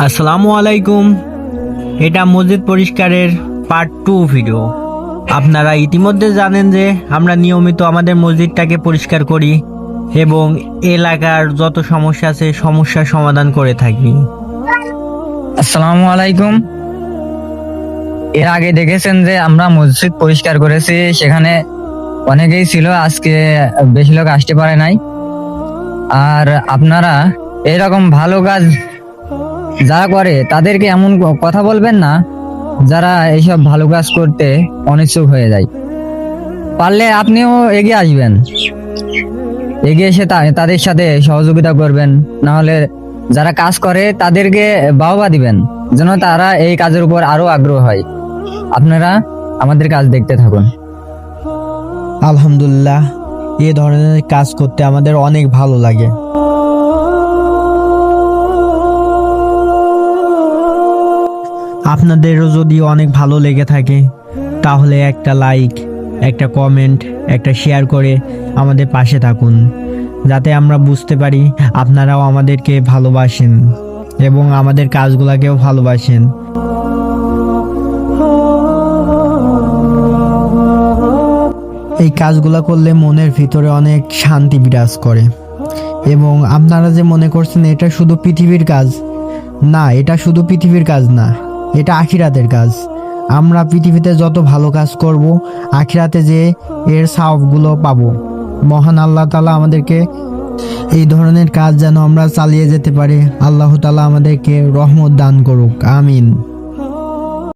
আসসালামু আলাইকুম। এটা মসজিদ পরিষ্কারের পার্ট 2 ভিডিও। আপনারা ইতিমধ্যে জানেন যে আমরা নিয়মিত আমাদের মসজিদটাকে পরিষ্কার করি এবং এলাকার যত সমস্যা আছে সমস্যার সমাধান করে থাকি। আসসালামু আলাইকুম। এর আগে দেখেছেন যে আমরা মসজিদ পরিষ্কার করেছি, সেখানে অনেকেই ছিল, আজকে বেশি লোক আসতে পারে নাই। আর আপনারা এরকম ভালো কাজ যারা করে তাদেরকে এমন কথা বলবেন না যারা এইসব ভালো কাজ করতে অনিচ্ছুক হয়ে যায়। পারলে আপনিও এগিয়ে আসবেন, এগিয়ে এসে তাদের সাথে সহযোগিতা করবেন, না হলে যারা কাজ করে তাদেরকে বাহবা দিবেন যেন তারা এই কাজের উপর আরো আগ্রহ হয়। আপনারা আমাদের কাজ দেখতে থাকুন। আলহামদুলিল্লাহ, এ ধরনের কাজ করতে আমাদের অনেক ভালো লাগে। আপনাদেরও যদি অনেক ভালো লেগে থাকে তাহলে একটা লাইক, একটা কমেন্ট, একটা শেয়ার করে আমাদের পাশে থাকুন, যাতে আমরা বুঝতে পারি আপনারাও আমাদেরকে ভালোবাসেন এবং আমাদের কাজগুলোকেও ভালোবাসেন। এই কাজগুলো করলে মনের ভিতরে অনেক শান্তি বিরাজ করে এবং আপনারা যে মনে করছেন এটা শুধু পৃথিবীর কাজ, না, এটা শুধু পৃথিবীর কাজ না, এটা আখিরাতের কাজ। আমরা পৃথিবীতে যত ভালো কাজ করব আখিরাতে যে এর সওয়াবগুলো পাবো। মহান আল্লাহ তাআলা আমাদেরকে এই ধরনের কাজ যেন আমরা চালিয়ে যেতে পারি। আল্লাহ তাআলা আমাদেরকে রহমত দান করুক, আমিন।